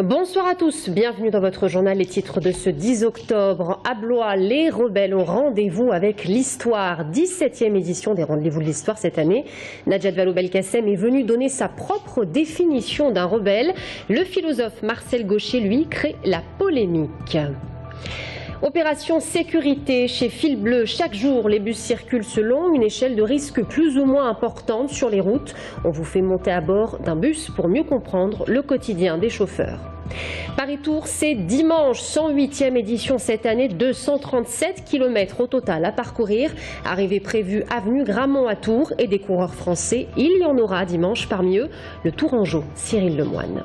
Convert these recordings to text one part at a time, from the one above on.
Bonsoir à tous, bienvenue dans votre journal. Les titres de ce 10 octobre. À Blois, les rebelles ont rendez-vous avec l'histoire. 17e édition des rendez-vous de l'histoire cette année. Najat Vallaud-Belkacem est venue donner sa propre définition d'un rebelle. Le philosophe Marcel Gauchet, lui, crée la polémique. Opération sécurité chez Fil Bleu. Chaque jour, les bus circulent selon une échelle de risque plus ou moins importante sur les routes. On vous fait monter à bord d'un bus pour mieux comprendre le quotidien des chauffeurs. Paris-Tours, c'est dimanche, 108e édition cette année, 237 km au total à parcourir. Arrivée prévue avenue Gramont à Tours et des coureurs français, il y en aura dimanche, parmi eux le Tourangeau Cyril Lemoine.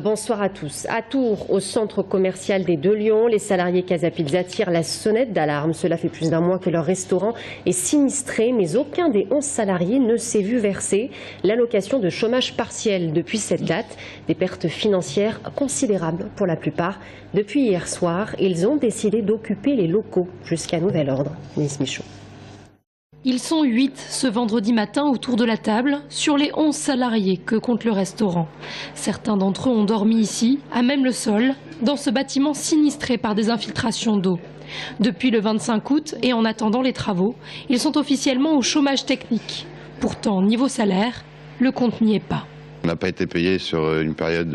Bonsoir à tous. À Tours, au centre commercial des Deux Lions, les salariés Casa Pizza tirent la sonnette d'alarme. Cela fait plus d'un mois que leur restaurant est sinistré, mais aucun des 11 salariés ne s'est vu verser l'allocation de chômage partiel depuis cette date. Des pertes financières considérables pour la plupart. Depuis hier soir, ils ont décidé d'occuper les locaux jusqu'à nouvel ordre. Nice Michaud. Ils sont 8 ce vendredi matin autour de la table sur les 11 salariés que compte le restaurant. Certains d'entre eux ont dormi ici, à même le sol, dans ce bâtiment sinistré par des infiltrations d'eau. Depuis le 25 août et en attendant les travaux, ils sont officiellement au chômage technique. Pourtant, niveau salaire, le compte n'y est pas. On n'a pas été payé sur une période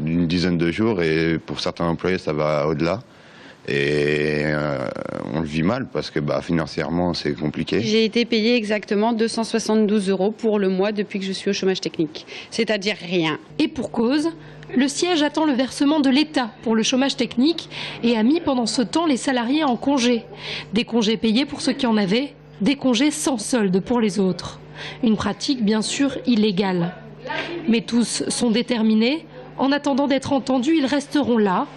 d'une dizaine de jours et pour certains employés ça va au-delà. Et on le vit mal parce que financièrement c'est compliqué. J'ai été payé exactement 272 € pour le mois depuis que je suis au chômage technique, c'est-à-dire rien. Et pour cause, le siège attend le versement de l'État pour le chômage technique et a mis pendant ce temps les salariés en congé. Des congés payés pour ceux qui en avaient, des congés sans solde pour les autres. Une pratique bien sûr illégale. Mais tous sont déterminés. En attendant d'être entendus, ils resteront là.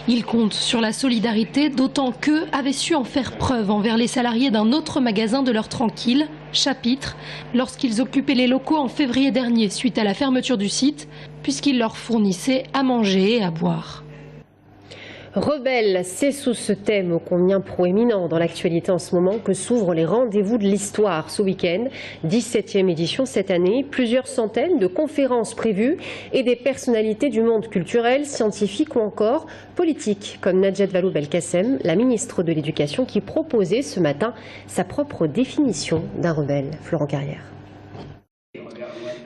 Ils comptent sur la solidarité, d'autant qu'eux avaient su en faire preuve envers les salariés d'un autre magasin de leur tranquille, Chapitre, lorsqu'ils occupaient les locaux en février dernier suite à la fermeture du site, puisqu'ils leur fournissaient à manger et à boire. Rebelle, c'est sous ce thème ô combien proéminent dans l'actualité en ce moment que s'ouvrent les rendez-vous de l'histoire ce week-end. 17e édition cette année, plusieurs centaines de conférences prévues et des personnalités du monde culturel, scientifique ou encore politique, comme Najat Vallaud-Belkacem, la ministre de l'Éducation, qui proposait ce matin sa propre définition d'un rebelle. Florent Carrière.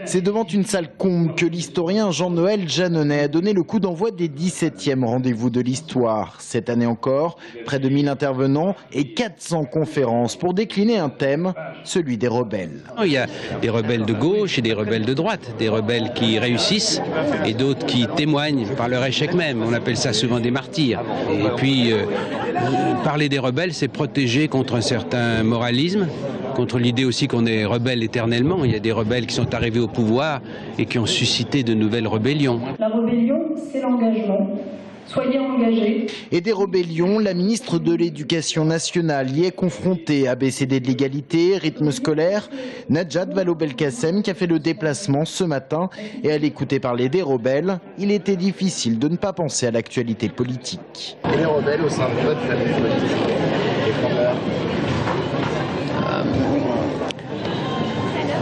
C'est devant une salle comble que l'historien Jean-Noël Jeanneney a donné le coup d'envoi des 17e rendez-vous de l'histoire. Cette année encore, près de 1000 intervenants et 400 conférences pour décliner un thème, celui des rebelles. Il y a des rebelles de gauche et des rebelles de droite, des rebelles qui réussissent et d'autres qui témoignent par leur échec même. On appelle ça souvent des martyrs. Et puis, parler des rebelles, c'est protéger contre un certain moralisme, contre l'idée aussi qu'on est rebelle éternellement. Il y a des rebelles qui sont arrivés au pouvoir et qui ont suscité de nouvelles rébellions. La rébellion, c'est l'engagement. Soyez engagés. Et des rébellions, la ministre de l'Éducation nationale y est confrontée. ABCD de l'égalité, rythme scolaire, Najat Vallaud-Belkacem qui a fait le déplacement ce matin et à l'écouter parler des rebelles, il était difficile de ne pas penser à l'actualité politique. Et les rebelles au sein de votre famille politique,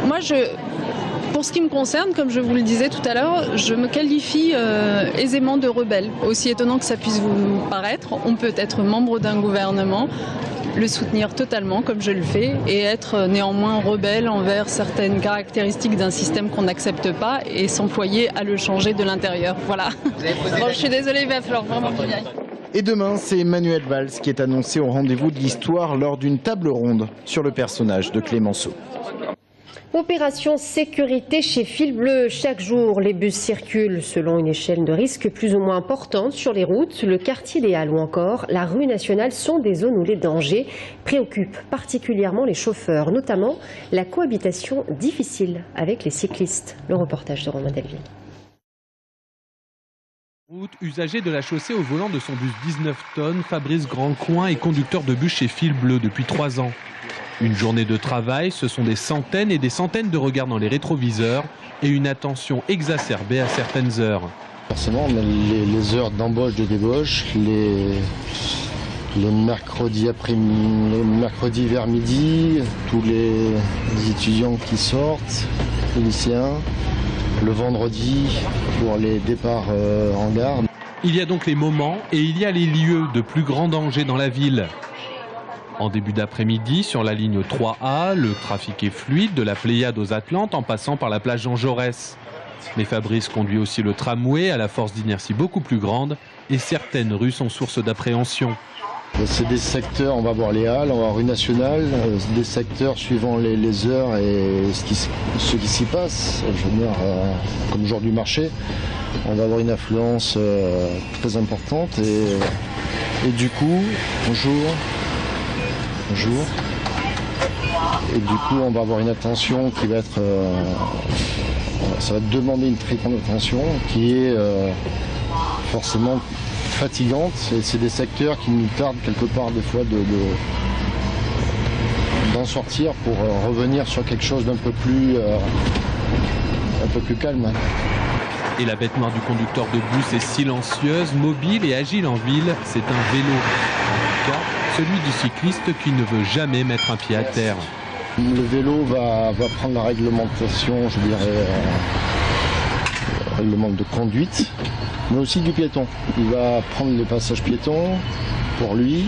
Moi, pour ce qui me concerne, comme je vous le disais tout à l'heure, je me qualifie aisément de rebelle. Aussi étonnant que ça puisse vous paraître, on peut être membre d'un gouvernement, le soutenir totalement comme je le fais et être néanmoins rebelle envers certaines caractéristiques d'un système qu'on n'accepte pas et s'employer à le changer de l'intérieur. Voilà. Bon, je suis désolée, il va falloir vraiment que j'y aille. Et demain, c'est Manuel Valls qui est annoncé au rendez-vous de l'histoire lors d'une table ronde sur le personnage de Clémenceau. Opération sécurité chez Fil Bleu. Chaque jour, les bus circulent selon une échelle de risque plus ou moins importante sur les routes. Le quartier des Halles ou encore la rue nationale sont des zones où les dangers préoccupent particulièrement les chauffeurs, notamment la cohabitation difficile avec les cyclistes. Le reportage de Romain Delville. Usager de la chaussée au volant de son bus 19 tonnes, Fabrice Grandcoin est conducteur de bus chez Fil Bleu depuis 3 ans. Une journée de travail, ce sont des centaines et des centaines de regards dans les rétroviseurs et une attention exacerbée à certaines heures. Forcément, on a les heures d'embauche, de débauche, les mercredis vers midi, tous les étudiants qui sortent, les lycéens. le vendredi pour les départs en gare. Il y a donc les moments et il y a les lieux de plus grand danger dans la ville. En début d'après-midi, sur la ligne 3A, le trafic est fluide de la Pléiade aux Atlantes en passant par la plage Jean Jaurès. Mais Fabrice conduit aussi le tramway à la force d'inertie beaucoup plus grande et certaines rues sont source d'appréhension. C'est des secteurs, on va voir les halles, on va voir rue nationale, des secteurs suivant les heures et ce qui s'y passe. Je veux dire, comme jour du marché, on va avoir une affluence très importante et du coup, bonjour. Et du coup, on va avoir une attention qui va être, ça va demander une très grande attention qui est forcément fatigante. Et c'est des secteurs qui nous tardent quelque part des fois d'en sortir pour revenir sur quelque chose d'un peu plus calme. Et la bête noire du conducteur de bus est silencieuse, mobile et agile en ville. C'est un vélo. En tout cas, celui du cycliste qui ne veut jamais mettre un pied à terre. Le vélo va prendre la réglementation, je dirais, règlement de conduite, mais aussi du piéton. Il va prendre les passages piétons pour lui.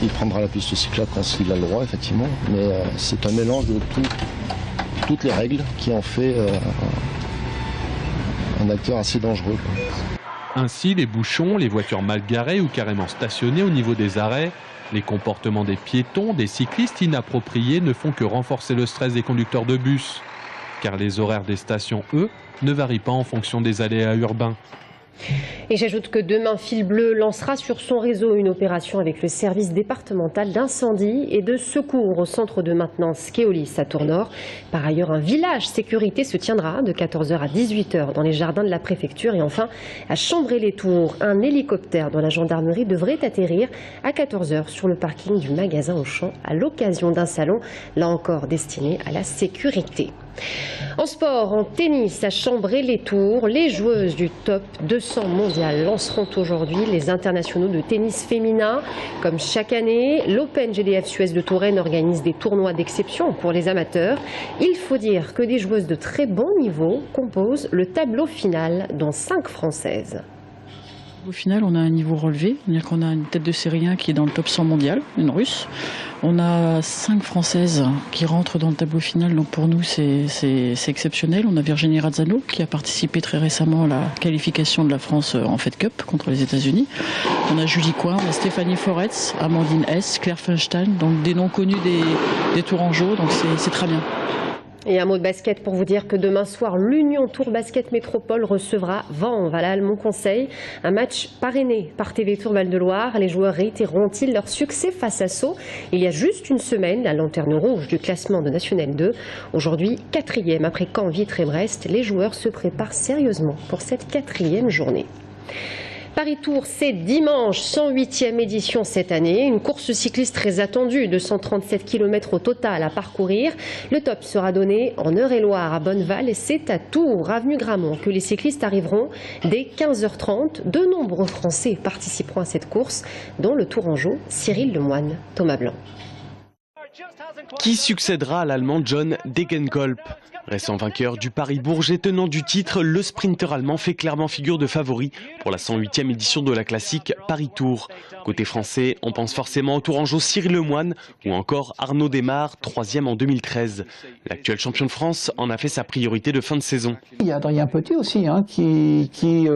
Il prendra la piste cyclable quand il a le droit, effectivement. Mais c'est un mélange de toutes les règles qui en fait un acteur assez dangereux. Ainsi, les bouchons, les voitures mal garées ou carrément stationnées au niveau des arrêts, les comportements des piétons, des cyclistes inappropriés ne font que renforcer le stress des conducteurs de bus. Car les horaires des stations, eux, ne varient pas en fonction des aléas urbains. Et j'ajoute que demain, Fil Bleu lancera sur son réseau une opération avec le service départemental d'incendie et de secours au centre de maintenance Keolis à Tournord. Par ailleurs, un village sécurité se tiendra de 14h à 18h dans les jardins de la préfecture. Et enfin, à Chambray-les-Tours, un hélicoptère de la gendarmerie devrait atterrir à 14h sur le parking du magasin Auchan à l'occasion d'un salon, là encore destiné à la sécurité. En sport, en tennis, à Chambray-les-Tours, les joueuses du top 200 mondial lanceront aujourd'hui les internationaux de tennis féminin. Comme chaque année, l'Open GDF Suez de Touraine organise des tournois d'exception pour les amateurs. Il faut dire que des joueuses de très bon niveau composent le tableau final, dont 5 Françaises. Au final, on a un niveau relevé, c'est-à-dire qu'on a une tête de série 1 qui est dans le top 100 mondial, une russe. On a 5 Françaises qui rentrent dans le tableau final, donc pour nous c'est exceptionnel. On a Virginie Razzano qui a participé très récemment à la qualification de la France en Fed Cup contre les États-Unis. On a Julie Coin, on a Stéphanie Foretz, Amandine Hess, Claire Feinstein, donc des noms connus des Tourangeaux, donc c'est très bien. Et un mot de basket pour vous dire que demain soir, l'Union Tour Basket Métropole recevra Vanves à la Halle Montconseil. Un match parrainé par TV Tour Val-de-Loire. Les joueurs réitéreront-ils leur succès face à Sceaux il y a juste une semaine, la lanterne rouge du classement de National 2. Aujourd'hui, 4e après Caen, Vitre et Brest. Les joueurs se préparent sérieusement pour cette 4e journée. Paris-Tours, c'est dimanche, 108e édition cette année. Une course cycliste très attendue, 237 km au total à parcourir. Le top sera donné en Eure-et-Loire à Bonneval et c'est à Tours, avenue Gramont, que les cyclistes arriveront dès 15h30. De nombreux Français participeront à cette course, dont le Tourangeau Cyril Lemoine. Thomas Blanc. Qui succédera à l'Allemand John Degenkolb? Récent vainqueur du Paris-Bourges et tenant du titre, le sprinter allemand fait clairement figure de favori pour la 108e édition de la classique Paris-Tours. Côté français, on pense forcément au Tourangeau Cyril Lemoine ou encore Arnaud Desmar, 3e en 2013. L'actuel champion de France en a fait sa priorité de fin de saison. Il y a Adrien Petit aussi qui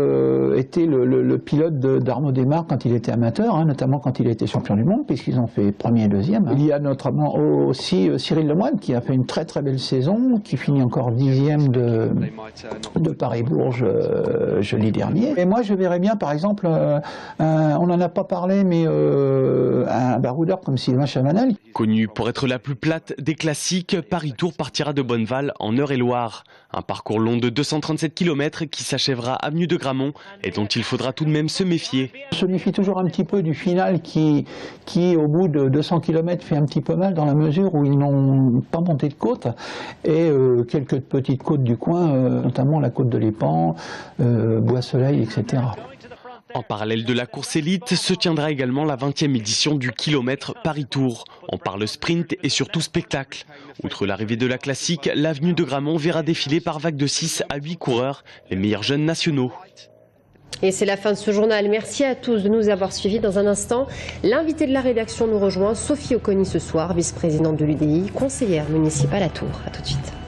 était le pilote d'Arnaud Desmar quand il était amateur, notamment quand il était champion du monde, puisqu'ils ont fait premier et deuxième. Il y a notamment aussi Cyril Lemoine qui a fait une très très belle saison, qui finit encore 10e de Paris-Bourges jeudi dernier. Et moi je verrais bien par exemple, on n'en a pas parlé, mais un baroudeur comme Sylvain Chavanel. Connu pour être la plus plate des classiques, Paris-Tours partira de Bonneval en Eure-et-Loire. Un parcours long de 237 km qui s'achèvera avenue de Gramont et dont il faudra tout de même se méfier. Je me méfie toujours un petit peu du final qui au bout de 200 km fait un petit peu mal dans la mesure où ils n'ont pas monté de côte et quelques petites côtes du coin, notamment la côte de l'Épan, Bois-Soleil, etc. En parallèle de la course élite, se tiendra également la 20e édition du kilomètre Paris-Tours. On parle sprint et surtout spectacle. Outre l'arrivée de la classique, l'avenue de Gramont verra défiler par vague de 6 à 8 coureurs, les meilleurs jeunes nationaux. Et c'est la fin de ce journal. Merci à tous de nous avoir suivis. Dans un instant, l'invité de la rédaction nous rejoint, Sophie Oconi ce soir, vice-présidente de l'UDI, conseillère municipale à Tours. A tout de suite.